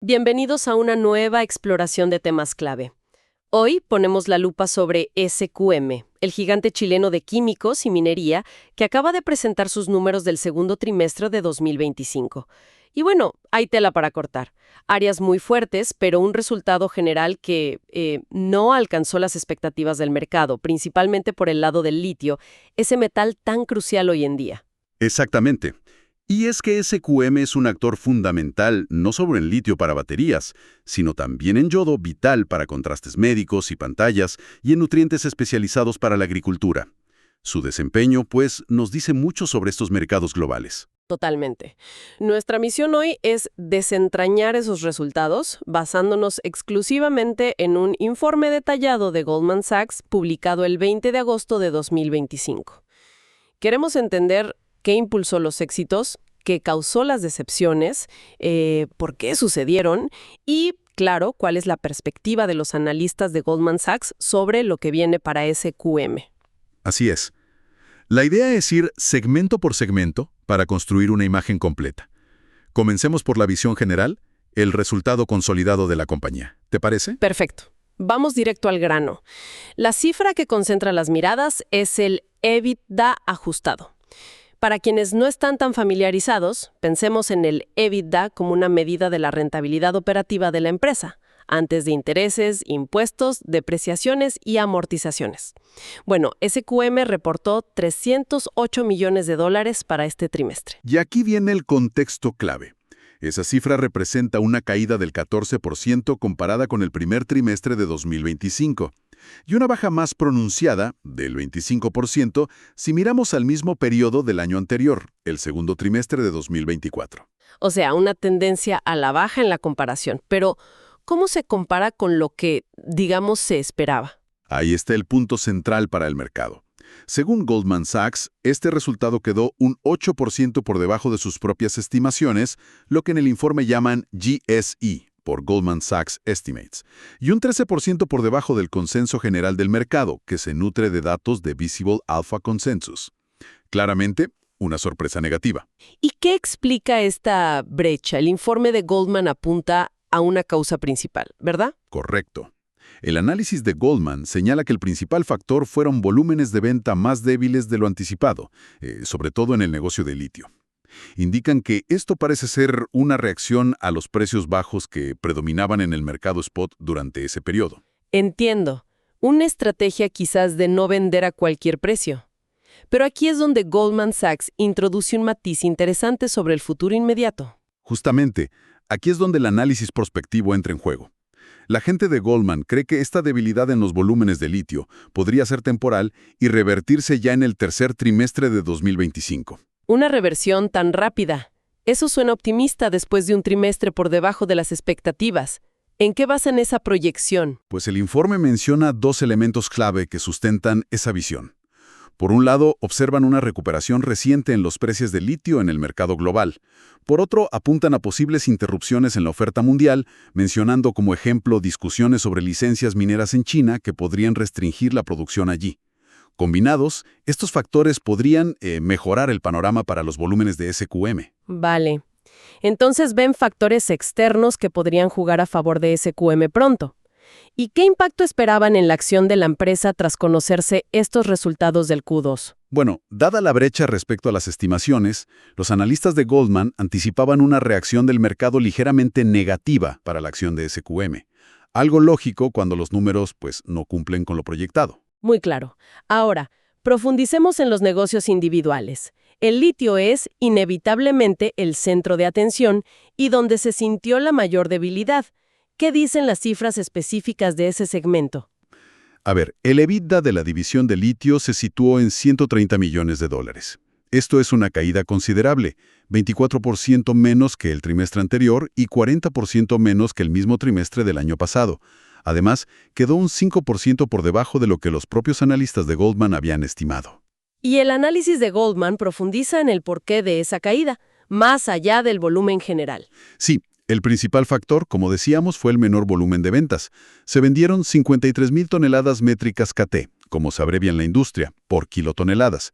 Bienvenidos a una nueva exploración de temas clave. Hoy ponemos la lupa sobre SQM, el gigante chileno de químicos y minería que acaba de presentar sus números del segundo trimestre de 2025. Y bueno, hay tela para cortar. Áreas muy fuertes, pero un resultado general que no alcanzó las expectativas del mercado, principalmente por el lado del litio, ese metal tan crucial hoy en día. Exactamente. Y es que SQM es un actor fundamental no solo en litio para baterías, sino también en yodo vital para contrastes médicos y pantallas y en nutrientes especializados para la agricultura. Su desempeño, pues, nos dice mucho sobre estos mercados globales. Totalmente. Nuestra misión hoy es desentrañar esos resultados basándonos exclusivamente en un informe detallado de Goldman Sachs publicado el 20 de agosto de 2025. Queremos entender qué impulsó los éxitos, qué causó las decepciones, por qué sucedieron y, claro, cuál es la perspectiva de los analistas de Goldman Sachs sobre lo que viene para SQM. Así es. La idea es ir segmento por segmento para construir una imagen completa. Comencemos por la visión general, el resultado consolidado de la compañía. ¿Te parece? Perfecto. Vamos directo al grano. La cifra que concentra las miradas es el EBITDA ajustado. Para quienes no están tan familiarizados, pensemos en el EBITDA como una medida de la rentabilidad operativa de la empresa, antes de intereses, impuestos, depreciaciones y amortizaciones. Bueno, SQM reportó $308 millones para este trimestre. Y aquí viene el contexto clave. Esa cifra representa una caída del 14% comparada con el primer trimestre de 2025. Y una baja más pronunciada, del 25%, si miramos al mismo periodo del año anterior, el segundo trimestre de 2024. O sea, una tendencia a la baja en la comparación. Pero, ¿cómo se compara con lo que, digamos, se esperaba? Ahí está el punto central para el mercado. Según Goldman Sachs, este resultado quedó un 8% por debajo de sus propias estimaciones, lo que en el informe llaman GSE, por Goldman Sachs Estimates, y un 13% por debajo del consenso general del mercado, que se nutre de datos de Visible Alpha Consensus. Claramente, una sorpresa negativa. ¿Y qué explica esta brecha? El informe de Goldman apunta a una causa principal, ¿verdad? Correcto. El análisis de Goldman señala que el principal factor fueron volúmenes de venta más débiles de lo anticipado, sobre todo en el negocio de litio. Indican que esto parece ser una reacción a los precios bajos que predominaban en el mercado spot durante ese periodo. Entiendo. Una estrategia quizás de no vender a cualquier precio. Pero aquí es donde Goldman Sachs introduce un matiz interesante sobre el futuro inmediato. Justamente, aquí es donde el análisis prospectivo entra en juego. La gente de Goldman cree que esta debilidad en los volúmenes de litio podría ser temporal y revertirse ya en el tercer trimestre de 2025. Una reversión tan rápida. Eso suena optimista después de un trimestre por debajo de las expectativas. ¿En qué basan esa proyección? Pues el informe menciona dos elementos clave que sustentan esa visión. Por un lado, observan una recuperación reciente en los precios de litio en el mercado global. Por otro, apuntan a posibles interrupciones en la oferta mundial, mencionando como ejemplo discusiones sobre licencias mineras en China que podrían restringir la producción allí. Combinados, estos factores podrían mejorar el panorama para los volúmenes de SQM. Vale. Entonces ven factores externos que podrían jugar a favor de SQM pronto. ¿Y qué impacto esperaban en la acción de la empresa tras conocerse estos resultados del Q2? Bueno, dada la brecha respecto a las estimaciones, los analistas de Goldman anticipaban una reacción del mercado ligeramente negativa para la acción de SQM. Algo lógico cuando los números, no cumplen con lo proyectado. Muy claro. Ahora, profundicemos en los negocios individuales. El litio es, inevitablemente, el centro de atención y donde se sintió la mayor debilidad. ¿Qué dicen las cifras específicas de ese segmento? A ver, el EBITDA de la división de litio se situó en $130 millones. Esto es una caída considerable, 24% menos que el trimestre anterior y 40% menos que el mismo trimestre del año pasado. Además, quedó un 5% por debajo de lo que los propios analistas de Goldman habían estimado. Y el análisis de Goldman profundiza en el porqué de esa caída, más allá del volumen general. Sí, el principal factor, como decíamos, fue el menor volumen de ventas. Se vendieron 53,000 toneladas métricas KT, como se abrevia en la industria, por kilotoneladas.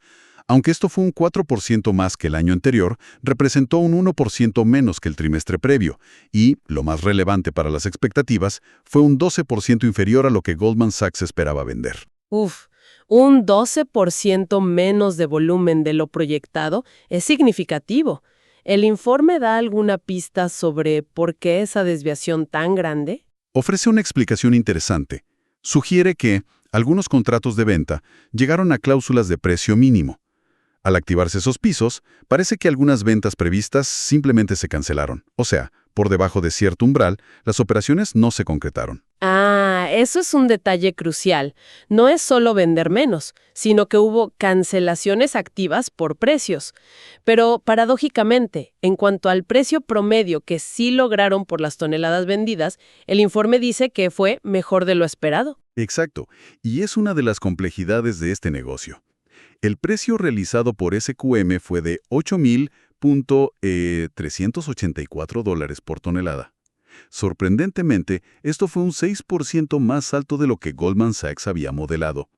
Aunque esto fue un 4% más que el año anterior, representó un 1% menos que el trimestre previo y, lo más relevante para las expectativas, fue un 12% inferior a lo que Goldman Sachs esperaba vender. Uf, un 12% menos de volumen de lo proyectado es significativo. ¿El informe da alguna pista sobre por qué esa desviación tan grande? Ofrece una explicación interesante. Sugiere que algunos contratos de venta llegaron a cláusulas de precio mínimo. Al activarse esos pisos, parece que algunas ventas previstas simplemente se cancelaron. O sea, por debajo de cierto umbral, las operaciones no se concretaron. Ah, eso es un detalle crucial. No es solo vender menos, sino que hubo cancelaciones activas por precios. Pero, paradójicamente, en cuanto al precio promedio que sí lograron por las toneladas vendidas, el informe dice que fue mejor de lo esperado. Exacto, y es una de las complejidades de este negocio. El precio realizado por SQM fue de $8,384 por tonelada. Sorprendentemente, esto fue un 6% más alto de lo que Goldman Sachs había modelado.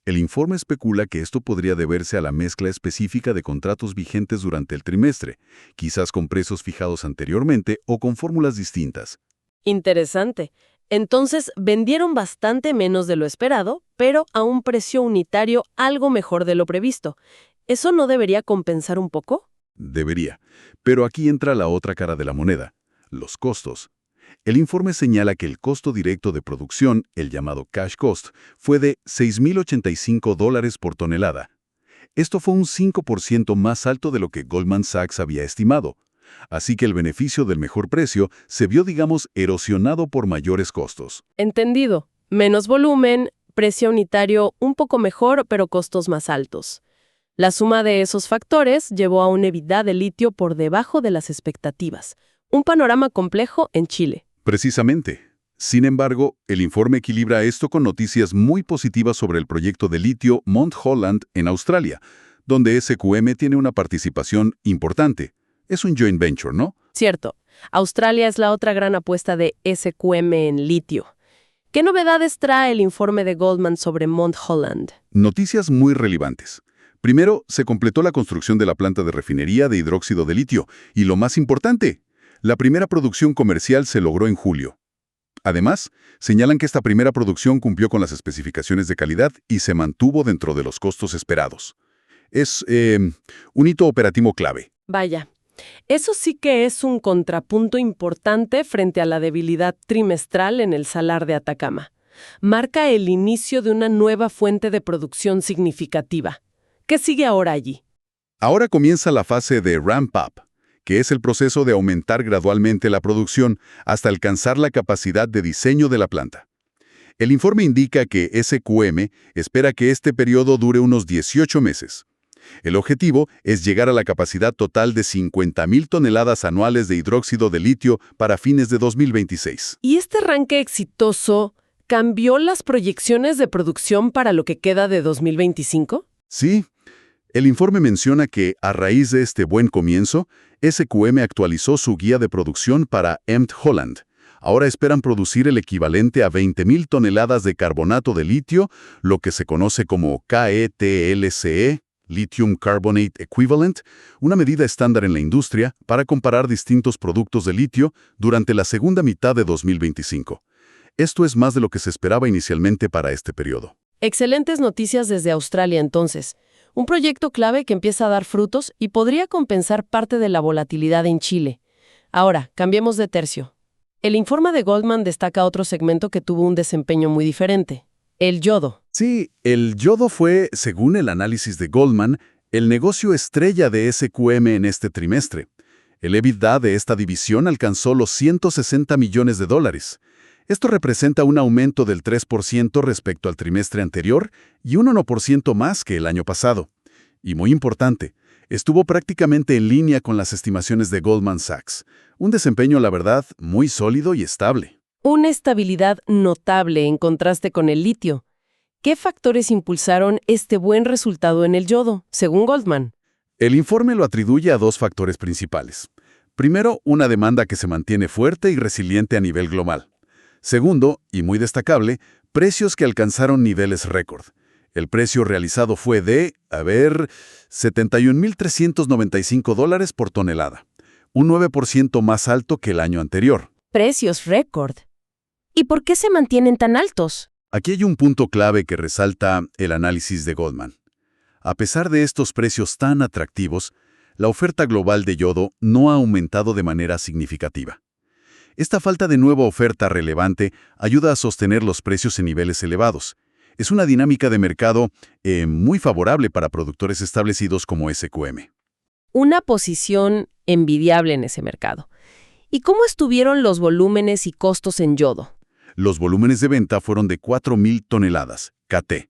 El informe especula que esto podría deberse a la mezcla específica de contratos vigentes durante el trimestre, quizás con precios fijados anteriormente o con fórmulas distintas. Interesante. Entonces, vendieron bastante menos de lo esperado, pero a un precio unitario algo mejor de lo previsto. ¿Eso no debería compensar un poco? Debería. Pero aquí entra la otra cara de la moneda, los costos. El informe señala que el costo directo de producción, el llamado cash cost, fue de $6,085 por tonelada. Esto fue un 5% más alto de lo que Goldman Sachs había estimado. Así que el beneficio del mejor precio se vio, digamos, erosionado por mayores costos. Entendido. Menos volumen, precio unitario un poco mejor, pero costos más altos. La suma de esos factores llevó a un EBITDA de litio por debajo de las expectativas. Un panorama complejo en Chile. Precisamente. Sin embargo, el informe equilibra esto con noticias muy positivas sobre el proyecto de litio Mount Holland en Australia, donde SQM tiene una participación importante. Es un joint venture, ¿no? Cierto. Australia es la otra gran apuesta de SQM en litio. ¿Qué novedades trae el informe de Goldman sobre Mount Holland? Noticias muy relevantes. Primero, se completó la construcción de la planta de refinería de hidróxido de litio, y lo más importante, la primera producción comercial se logró en julio. Además, señalan que esta primera producción cumplió con las especificaciones de calidad y se mantuvo dentro de los costos esperados. Es un hito operativo clave. Vaya. Eso sí que es un contrapunto importante frente a la debilidad trimestral en el Salar de Atacama. Marca el inicio de una nueva fuente de producción significativa. ¿Qué sigue ahora allí? Ahora comienza la fase de ramp-up, que es el proceso de aumentar gradualmente la producción hasta alcanzar la capacidad de diseño de la planta. El informe indica que SQM espera que este periodo dure unos 18 meses. El objetivo es llegar a la capacidad total de 50,000 toneladas anuales de hidróxido de litio para fines de 2026. ¿Y este arranque exitoso cambió las proyecciones de producción para lo que queda de 2025? Sí. El informe menciona que, a raíz de este buen comienzo, SQM actualizó su guía de producción para Mount Holland. Ahora esperan producir el equivalente a 20,000 toneladas de carbonato de litio, lo que se conoce como KETLCE, Lithium Carbonate Equivalent, una medida estándar en la industria para comparar distintos productos de litio durante la segunda mitad de 2025. Esto es más de lo que se esperaba inicialmente para este periodo. Excelentes noticias desde Australia entonces. Un proyecto clave que empieza a dar frutos y podría compensar parte de la volatilidad en Chile. Ahora, cambiemos de tercio. El informe de Goldman destaca otro segmento que tuvo un desempeño muy diferente: el yodo. Sí, el yodo fue, según el análisis de Goldman, el negocio estrella de SQM en este trimestre. El EBITDA de esta división alcanzó los $160 millones. Esto representa un aumento del 3% respecto al trimestre anterior y un 1% más que el año pasado. Y muy importante, estuvo prácticamente en línea con las estimaciones de Goldman Sachs. Un desempeño, la verdad, muy sólido y estable. Una estabilidad notable en contraste con el litio. ¿Qué factores impulsaron este buen resultado en el yodo, según Goldman? El informe lo atribuye a dos factores principales. Primero, una demanda que se mantiene fuerte y resiliente a nivel global. Segundo, y muy destacable, precios que alcanzaron niveles récord. El precio realizado fue de, $71,395 por tonelada, un 9% más alto que el año anterior. Precios récord. ¿Y por qué se mantienen tan altos? Aquí hay un punto clave que resalta el análisis de Goldman. A pesar de estos precios tan atractivos, la oferta global de yodo no ha aumentado de manera significativa. Esta falta de nueva oferta relevante ayuda a sostener los precios en niveles elevados. Es una dinámica de mercado muy favorable para productores establecidos como SQM. Una posición envidiable en ese mercado. ¿Y cómo estuvieron los volúmenes y costos en yodo? Los volúmenes de venta fueron de 4,000 toneladas, KT,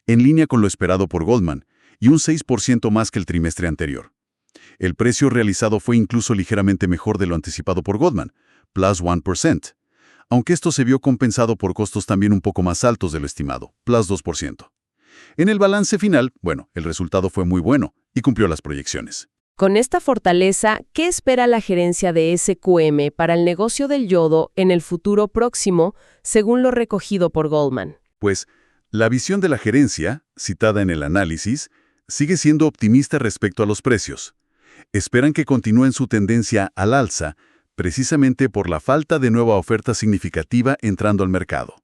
en línea con lo esperado por Goldman, y un 6% más que el trimestre anterior. El precio realizado fue incluso ligeramente mejor de lo anticipado por Goldman, plus 1%, aunque esto se vio compensado por costos también un poco más altos de lo estimado, plus 2%. En el balance final, el resultado fue muy bueno y cumplió las proyecciones. Con esta fortaleza, ¿qué espera la gerencia de SQM para el negocio del yodo en el futuro próximo, según lo recogido por Goldman? Pues, la visión de la gerencia, citada en el análisis, sigue siendo optimista respecto a los precios. Esperan que continúen su tendencia al alza, precisamente por la falta de nueva oferta significativa entrando al mercado.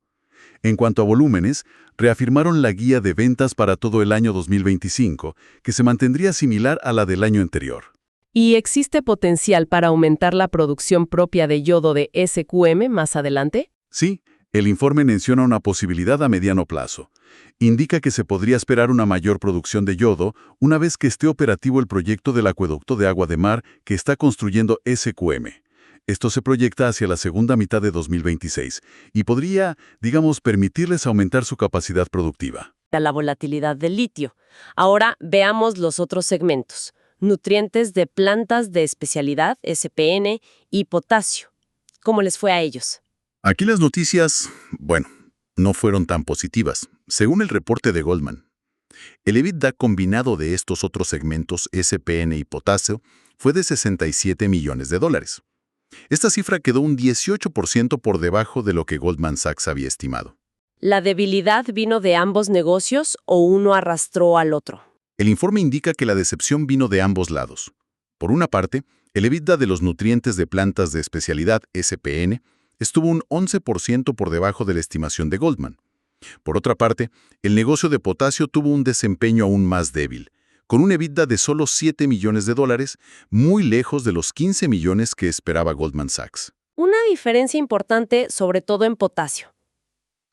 En cuanto a volúmenes, reafirmaron la guía de ventas para todo el año 2025, que se mantendría similar a la del año anterior. ¿Y existe potencial para aumentar la producción propia de yodo de SQM más adelante? Sí, el informe menciona una posibilidad a mediano plazo. Indica que se podría esperar una mayor producción de yodo una vez que esté operativo el proyecto del acueducto de agua de mar que está construyendo SQM. Esto se proyecta hacia la segunda mitad de 2026 y podría, permitirles aumentar su capacidad productiva. La volatilidad del litio. Ahora veamos los otros segmentos. Nutrientes de plantas de especialidad, SPN, y potasio. ¿Cómo les fue a ellos? Aquí las noticias, no fueron tan positivas, según el reporte de Goldman. El EBITDA combinado de estos otros segmentos, SPN y potasio, fue de $67 millones. Esta cifra quedó un 18% por debajo de lo que Goldman Sachs había estimado. ¿La debilidad vino de ambos negocios o uno arrastró al otro? El informe indica que la decepción vino de ambos lados. Por una parte, el EBITDA de los nutrientes de plantas de especialidad, SPN, estuvo un 11% por debajo de la estimación de Goldman. Por otra parte, el negocio de potasio tuvo un desempeño aún más débil, con un EBITDA de solo $7 millones, muy lejos de los 15 millones que esperaba Goldman Sachs. Una diferencia importante, sobre todo en potasio.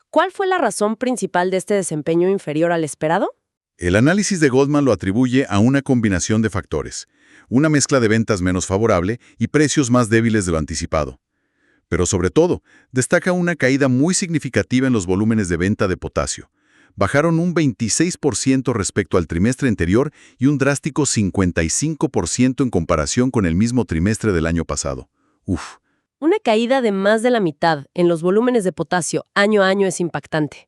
¿Cuál fue la razón principal de este desempeño inferior al esperado? El análisis de Goldman lo atribuye a una combinación de factores, una mezcla de ventas menos favorable y precios más débiles de lo anticipado. Pero sobre todo, destaca una caída muy significativa en los volúmenes de venta de potasio. Bajaron un 26% respecto al trimestre anterior y un drástico 55% en comparación con el mismo trimestre del año pasado. Una caída de más de la mitad en los volúmenes de potasio año a año es impactante.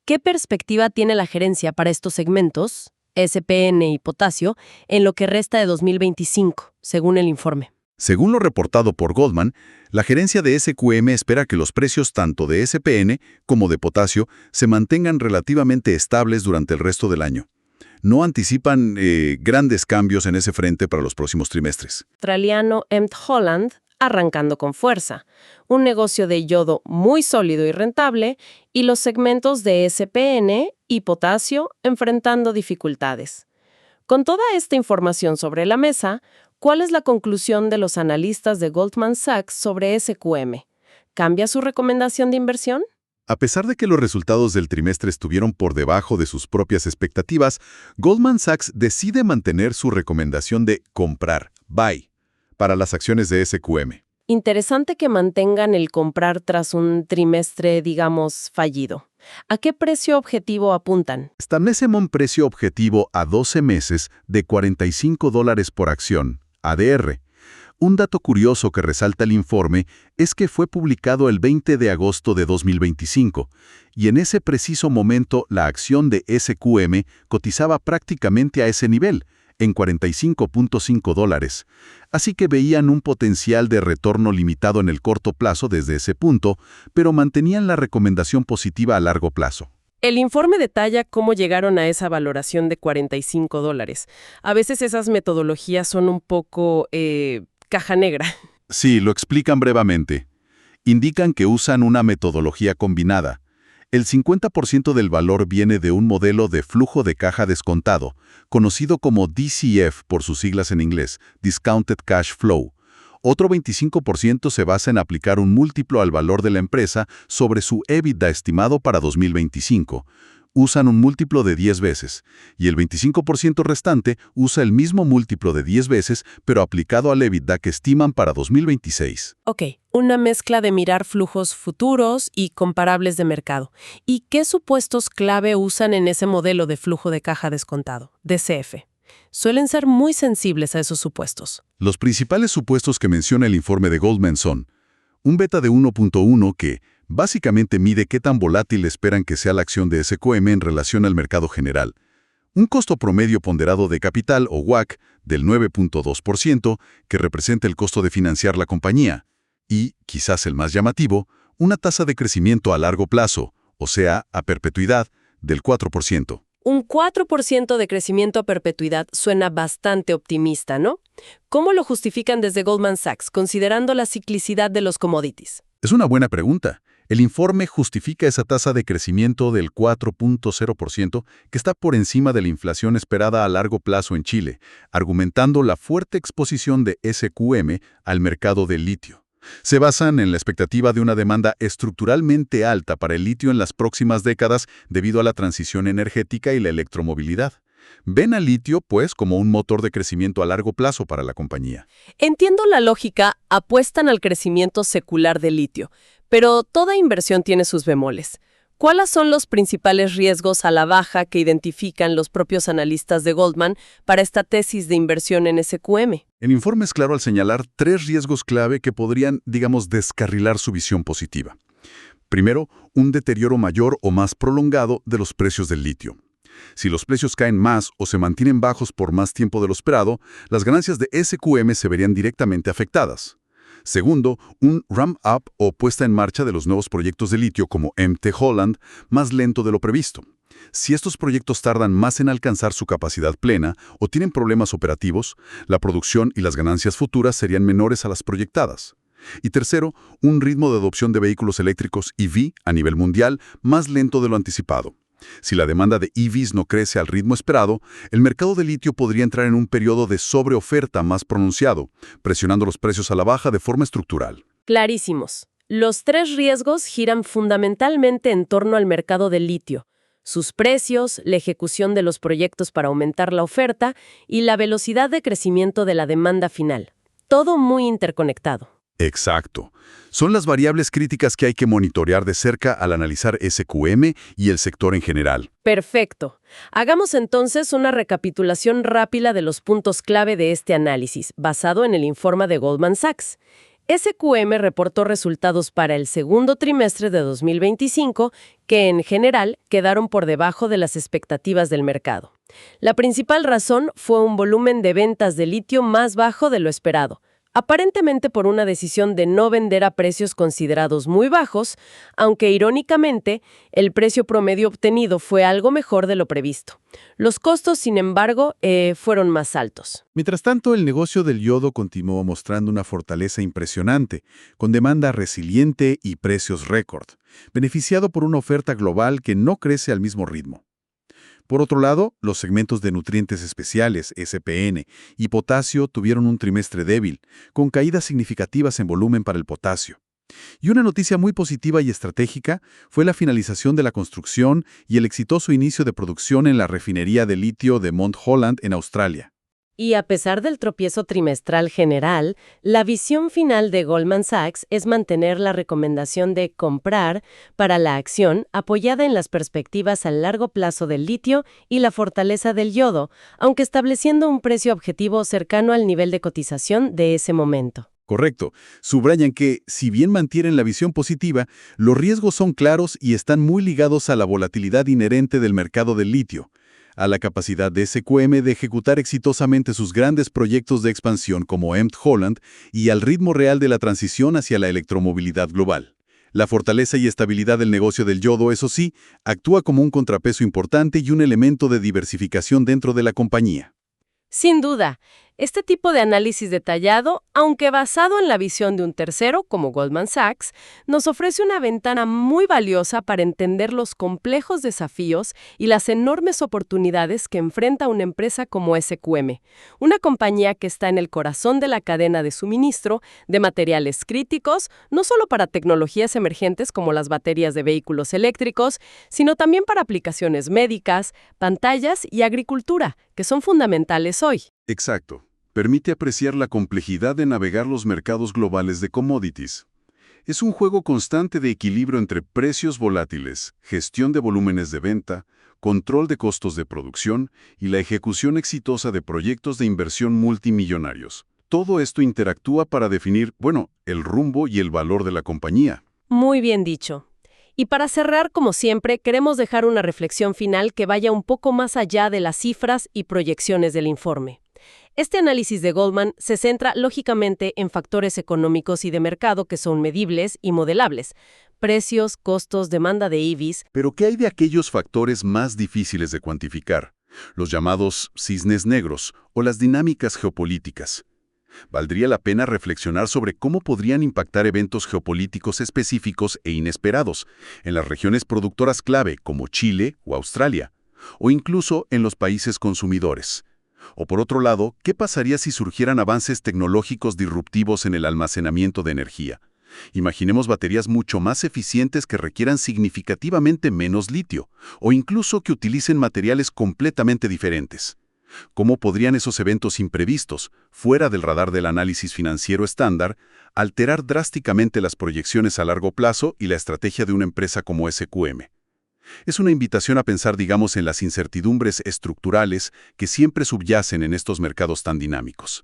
¿Qué perspectiva tiene la gerencia para estos segmentos, SPN y potasio, en lo que resta de 2025, según el informe? Según lo reportado por Goldman, la gerencia de SQM espera que los precios tanto de SPN como de potasio se mantengan relativamente estables durante el resto del año. No anticipan grandes cambios en ese frente para los próximos trimestres. Australiano Emt Holland arrancando con fuerza, un negocio de yodo muy sólido y rentable, y los segmentos de SPN y potasio enfrentando dificultades. Con toda esta información sobre la mesa, ¿cuál es la conclusión de los analistas de Goldman Sachs sobre SQM? ¿Cambia su recomendación de inversión? A pesar de que los resultados del trimestre estuvieron por debajo de sus propias expectativas, Goldman Sachs decide mantener su recomendación de comprar, buy, para las acciones de SQM. Interesante que mantengan el comprar tras un trimestre, fallido. ¿A qué precio objetivo apuntan? Establecen un precio objetivo a 12 meses de $45 por acción, ADR. Un dato curioso que resalta el informe es que fue publicado el 20 de agosto de 2025, y en ese preciso momento la acción de SQM cotizaba prácticamente a ese nivel, en $45.5. Así que veían un potencial de retorno limitado en el corto plazo desde ese punto, pero mantenían la recomendación positiva a largo plazo. El informe detalla cómo llegaron a esa valoración de $45. A veces esas metodologías son un poco caja negra. Sí, lo explican brevemente. Indican que usan una metodología combinada. El 50% del valor viene de un modelo de flujo de caja descontado, conocido como DCF por sus siglas en inglés, Discounted Cash Flow. Otro 25% se basa en aplicar un múltiplo al valor de la empresa sobre su EBITDA estimado para 2025. Usan un múltiplo de 10 veces, y el 25% restante usa el mismo múltiplo de 10 veces, pero aplicado al EBITDA que estiman para 2026. Ok, una mezcla de mirar flujos futuros y comparables de mercado. ¿Y qué supuestos clave usan en ese modelo de flujo de caja descontado, DCF? Suelen ser muy sensibles a esos supuestos. Los principales supuestos que menciona el informe de Goldman son un beta de 1.1 que básicamente mide qué tan volátil esperan que sea la acción de SQM en relación al mercado general, un costo promedio ponderado de capital o WACC del 9.2% que representa el costo de financiar la compañía, y, quizás el más llamativo, una tasa de crecimiento a largo plazo, o sea, a perpetuidad, del 4%. Un 4% de crecimiento a perpetuidad suena bastante optimista, ¿no? ¿Cómo lo justifican desde Goldman Sachs, considerando la ciclicidad de los commodities? Es una buena pregunta. El informe justifica esa tasa de crecimiento del 4.0% que está por encima de la inflación esperada a largo plazo en Chile, argumentando la fuerte exposición de SQM al mercado del litio. Se basan en la expectativa de una demanda estructuralmente alta para el litio en las próximas décadas debido a la transición energética y la electromovilidad. Ven al litio, pues, como un motor de crecimiento a largo plazo para la compañía. Entiendo la lógica, apuestan al crecimiento secular del litio, pero toda inversión tiene sus bemoles. ¿Cuáles son los principales riesgos a la baja que identifican los propios analistas de Goldman para esta tesis de inversión en SQM? El informe es claro al señalar 3 riesgos clave que podrían, descarrilar su visión positiva. Primero, un deterioro mayor o más prolongado de los precios del litio. Si los precios caen más o se mantienen bajos por más tiempo de lo esperado, las ganancias de SQM se verían directamente afectadas. Segundo, un ramp-up o puesta en marcha de los nuevos proyectos de litio como MT Holland más lento de lo previsto. Si estos proyectos tardan más en alcanzar su capacidad plena o tienen problemas operativos, la producción y las ganancias futuras serían menores a las proyectadas. Y tercero, un ritmo de adopción de vehículos eléctricos EV a nivel mundial más lento de lo anticipado. Si la demanda de EVs no crece al ritmo esperado, el mercado de litio podría entrar en un periodo de sobreoferta más pronunciado, presionando los precios a la baja de forma estructural. Clarísimos. Los 3 riesgos giran fundamentalmente en torno al mercado del litio, sus precios, la ejecución de los proyectos para aumentar la oferta y la velocidad de crecimiento de la demanda final. Todo muy interconectado. Exacto. Son las variables críticas que hay que monitorear de cerca al analizar SQM y el sector en general. Perfecto. Hagamos entonces una recapitulación rápida de los puntos clave de este análisis, basado en el informe de Goldman Sachs. SQM reportó resultados para el segundo trimestre de 2025 que, en general, quedaron por debajo de las expectativas del mercado. La principal razón fue un volumen de ventas de litio más bajo de lo esperado, aparentemente por una decisión de no vender a precios considerados muy bajos, aunque irónicamente, el precio promedio obtenido fue algo mejor de lo previsto. Los costos, sin embargo, fueron más altos. Mientras tanto, el negocio del yodo continuó mostrando una fortaleza impresionante, con demanda resiliente y precios récord, beneficiado por una oferta global que no crece al mismo ritmo. Por otro lado, los segmentos de nutrientes especiales, SPN, y potasio tuvieron un trimestre débil, con caídas significativas en volumen para el potasio. Y una noticia muy positiva y estratégica fue la finalización de la construcción y el exitoso inicio de producción en la refinería de litio de Mount Holland en Australia. Y a pesar del tropiezo trimestral general, la visión final de Goldman Sachs es mantener la recomendación de comprar para la acción apoyada en las perspectivas a largo plazo del litio y la fortaleza del yodo, aunque estableciendo un precio objetivo cercano al nivel de cotización de ese momento. Correcto. Subrayan que, si bien mantienen la visión positiva, los riesgos son claros y están muy ligados a la volatilidad inherente del mercado del litio, a la capacidad de SQM de ejecutar exitosamente sus grandes proyectos de expansión como MT Holland y al ritmo real de la transición hacia la electromovilidad global. La fortaleza y estabilidad del negocio del yodo, eso sí, actúa como un contrapeso importante y un elemento de diversificación dentro de la compañía. Sin duda, este tipo de análisis detallado, aunque basado en la visión de un tercero como Goldman Sachs, nos ofrece una ventana muy valiosa para entender los complejos desafíos y las enormes oportunidades que enfrenta una empresa como SQM, una compañía que está en el corazón de la cadena de suministro de materiales críticos, no solo para tecnologías emergentes como las baterías de vehículos eléctricos, sino también para aplicaciones médicas, pantallas y agricultura, que son fundamentales hoy. Exacto. Permite apreciar la complejidad de navegar los mercados globales de commodities. Es un juego constante de equilibrio entre precios volátiles, gestión de volúmenes de venta, control de costos de producción y la ejecución exitosa de proyectos de inversión multimillonarios. Todo esto interactúa para definir, el rumbo y el valor de la compañía. Muy bien dicho. Y para cerrar, como siempre, queremos dejar una reflexión final que vaya un poco más allá de las cifras y proyecciones del informe. Este análisis de Goldman se centra lógicamente en factores económicos y de mercado que son medibles y modelables: precios, costos, demanda de EVs. Pero ¿qué hay de aquellos factores más difíciles de cuantificar? Los llamados cisnes negros o las dinámicas geopolíticas. Valdría la pena reflexionar sobre cómo podrían impactar eventos geopolíticos específicos e inesperados en las regiones productoras clave como Chile o Australia, o incluso en los países consumidores. O por otro lado, ¿qué pasaría si surgieran avances tecnológicos disruptivos en el almacenamiento de energía? Imaginemos baterías mucho más eficientes que requieran significativamente menos litio, o incluso que utilicen materiales completamente diferentes. ¿Cómo podrían esos eventos imprevistos, fuera del radar del análisis financiero estándar, alterar drásticamente las proyecciones a largo plazo y la estrategia de una empresa como SQM? Es una invitación a pensar, en las incertidumbres estructurales que siempre subyacen en estos mercados tan dinámicos.